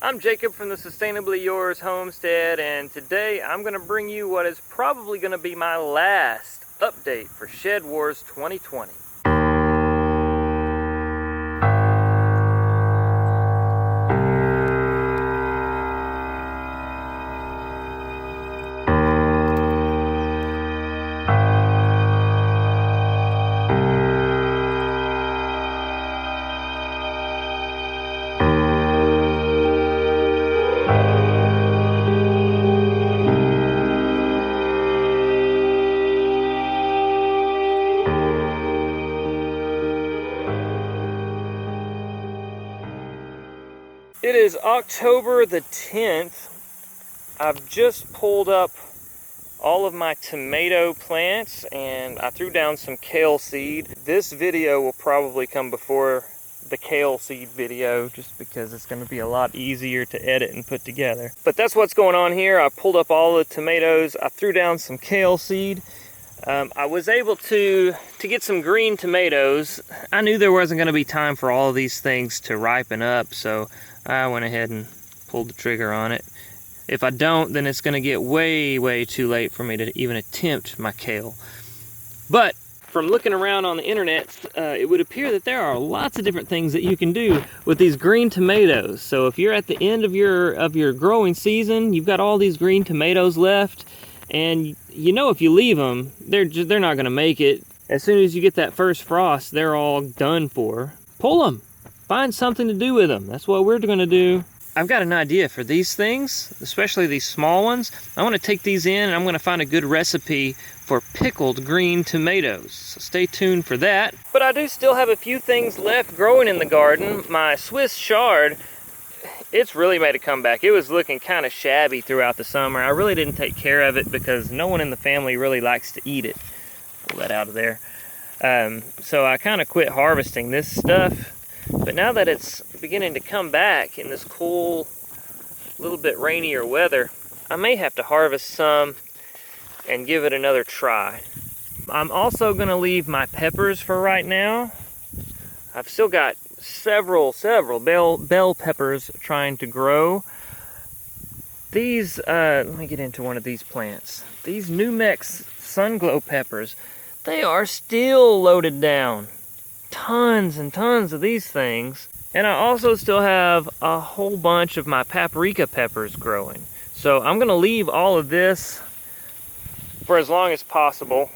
I'm Jacob from the Sustainably Yours Homestead, and today I'm going to bring you what is probably going to be my last update for ShedWars 2020. It is October the 10th. I've just pulled up all of my tomato plants and I threw down some kale seed. This video will probably come before the kale seed video just because it's going to be a lot easier to edit and put together. But that's what's going on here. I pulled up all the tomatoes. I threw down some kale seed. I was able to get some green tomatoes. I knew there wasn't going to be time for all of these things to ripen up, so I went ahead and pulled the trigger on it. If I don't, then it's going to get way too late for me to even attempt my kale. But from looking around on the internet, it would appear that there are lots of different things that you can do with these green tomatoes. So if you're at the end of your growing season, you've got all these green tomatoes left, and you know if you leave them, they're not going to make it. As soon as you get that first frost, they're all done for. Pull them. Find something to do with them. That's what we're going to do. I've got an idea for these things, especially these small ones. I want to take these in and I'm going to find a good recipe for pickled green tomatoes. So stay tuned for that. But I do still have a few things left growing in the garden. My Swiss chard, it's really made a comeback. It was looking kind of shabby throughout the summer. I really didn't take care of it because no one in the family really likes to eat it. Pull that out of there. So I kind of quit harvesting this stuff. But now that it's beginning to come back in this cool, little bit rainier weather, I may have to harvest some and give it another try. I'm also going to leave my peppers for right now. I've still got several bell peppers trying to grow. These, let me get into one of these plants. These New Mex Sunglow peppers, they are still loaded down. Tons and tons of these things. And I also still have a whole bunch of my paprika peppers growing. So I'm gonna leave all of this for as long as possible,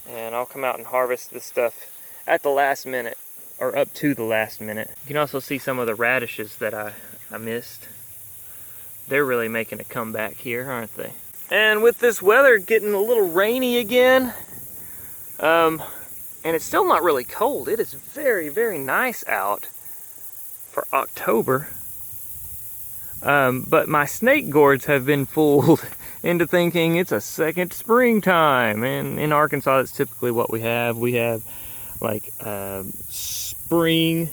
and I'll come out and harvest this stuff at the last minute, or up to the last minute. You can also see some of the radishes that I missed. They're really making a comeback here, aren't they? And with this weather getting a little rainy again, and it's still not really cold. It is very nice out for October. But my snake gourds have been fooled into thinking it's a second springtime. And in Arkansas, that's typically what we have. We have like spring,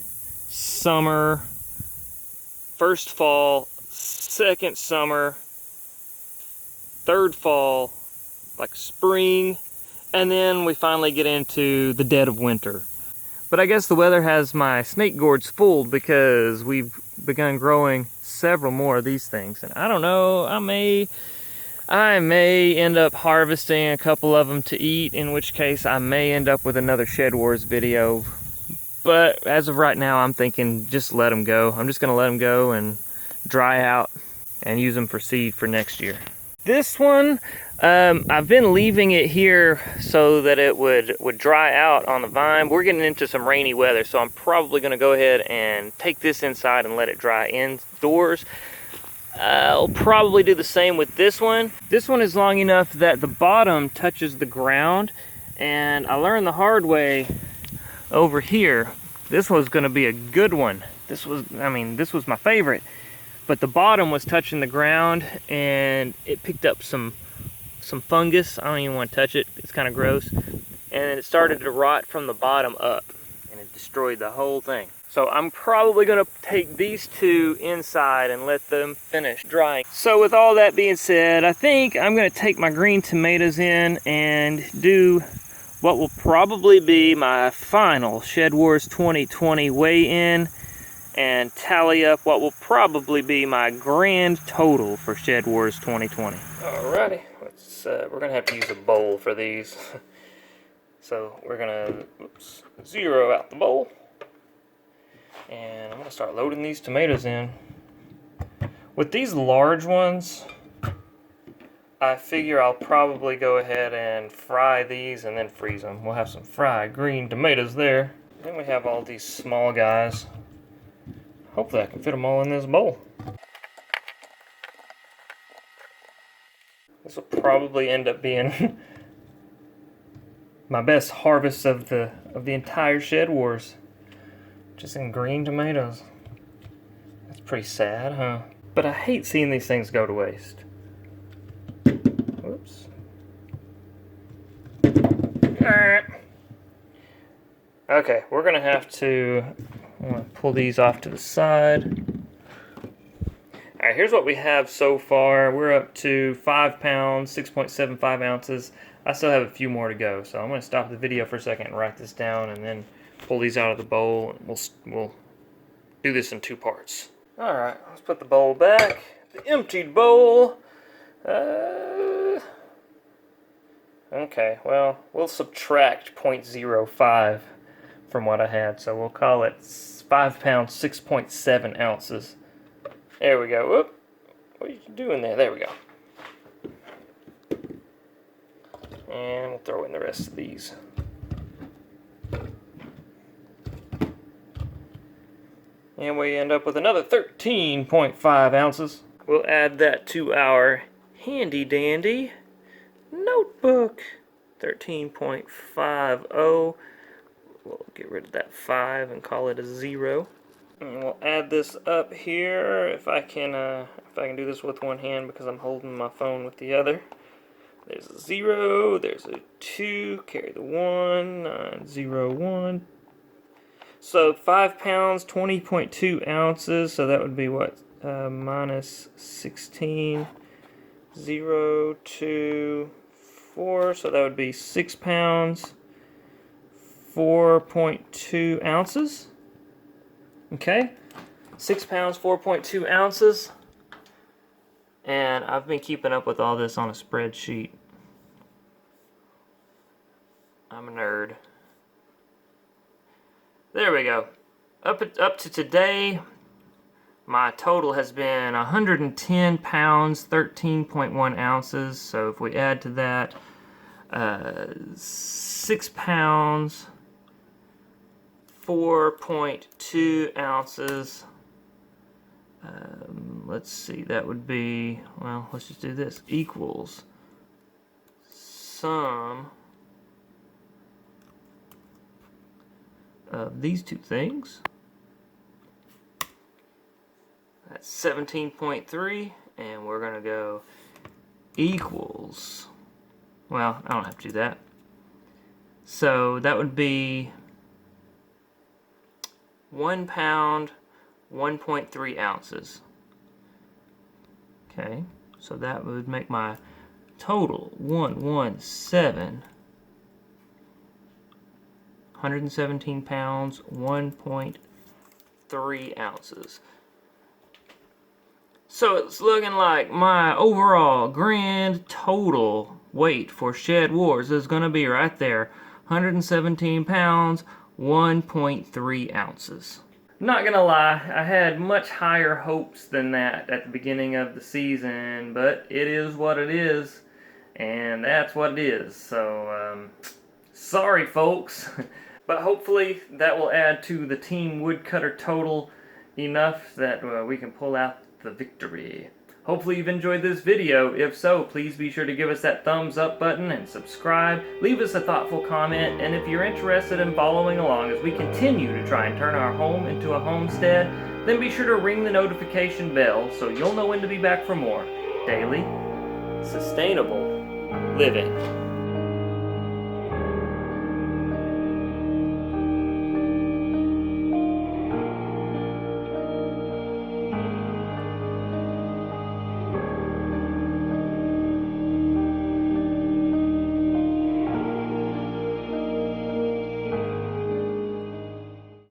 summer, first fall, second summer, third fall, like spring, and then we finally get into the dead of winter. But I guess the weather has my snake gourds fooled because we've begun growing several more of these things. And I don't know, I may end up harvesting a couple of them to eat, in which case I may end up with another ShedWars video. But as of right now, I'm thinking just let them go. I'm just gonna let them go and dry out and use them for seed for next year. This one, I've been leaving it here so that it would dry out on the vine. We're getting into some rainy weather, so I'm probably going to go ahead and take this inside and let it dry indoors. I'll probably do the same with this one. This one is long enough that the bottom touches the ground, and I learned the hard way over here. This was going to be a good one. This was my favorite. But the bottom was touching the ground and it picked up some fungus. I don't even want to touch it. It's kind of gross. And it started to rot from the bottom up and it destroyed the whole thing. So I'm probably going to take these two inside and let them finish drying. So with all that being said, I think I'm going to take my green tomatoes in and do what will probably be my final ShedWars 2020 weigh-in and tally up what will probably be my grand total for ShedWars 2020. Alrighty, we're gonna have to use a bowl for these. So we're gonna zero out the bowl, and I'm gonna start loading these tomatoes in. With these large ones, I figure I'll probably go ahead and fry these and then freeze them. We'll have some fried green tomatoes there. Then we have all these small guys. Hopefully I can fit them all in this bowl. This will probably end up being my best harvest of the entire ShedWars. Just in green tomatoes. That's pretty sad, huh? But I hate seeing these things go to waste. Whoops. Okay, we're gonna have to pull these off to the side. Alright, here's what we have so far. We're up to 5 pounds, 6.75 ounces. I still have a few more to go, so I'm gonna stop the video for a second and write this down and then pull these out of the bowl. We'll do this in 2 parts. Alright, let's put the bowl back. The emptied bowl. Okay, well, we'll subtract 0.05 from what I had, so we'll call it 5 pounds, 6.7 ounces. There we go. Whoop. What are you doing there? There we go. And we'll throw in the rest of these. And we end up with another 13.5 ounces. We'll add that to our handy dandy notebook. 13.50. We'll get rid of that 5 and call it a 0. And we'll add this up here if I can do this with one hand because I'm holding my phone with the other. There's a 0, there's a 2, carry the 1, 9, 0, 1. So 5 pounds, 20.2 ounces, so that would be what? Minus 16, 0, 2, 4, so that would be 6 pounds, 4.2 ounces. Okay, 6 pounds, 4.2 ounces. And I've been keeping up with all this on a spreadsheet. I'm a nerd. There we go. Up to today, my total has been 110 pounds, 13.1 ounces. So if we add to that 6 pounds, 4.2 ounces. Let's see, that would be, well, let's just do this, equals sum of these two things. That's 17.3, and we're going to go equals, well, I don't have to do that. So that would be 1 pound, 1.3 ounces. Okay, so that would make my total 117 pounds, 1.3 ounces. So it's looking like my overall grand total weight for ShedWars is going to be right there, 117 pounds, 1.3 ounces. Not gonna lie, I had much higher hopes than that at the beginning of the season, but it is what it is, and that's what it is. So, sorry folks, but hopefully that will add to the Team Woodcutter total enough that we can pull out the victory. Hopefully you've enjoyed this video. If so, please be sure to give us that thumbs up button and subscribe. Leave us a thoughtful comment, and if you're interested in following along as we continue to try and turn our home into a homestead, then be sure to ring the notification bell so you'll know when to be back for more daily, sustainable living.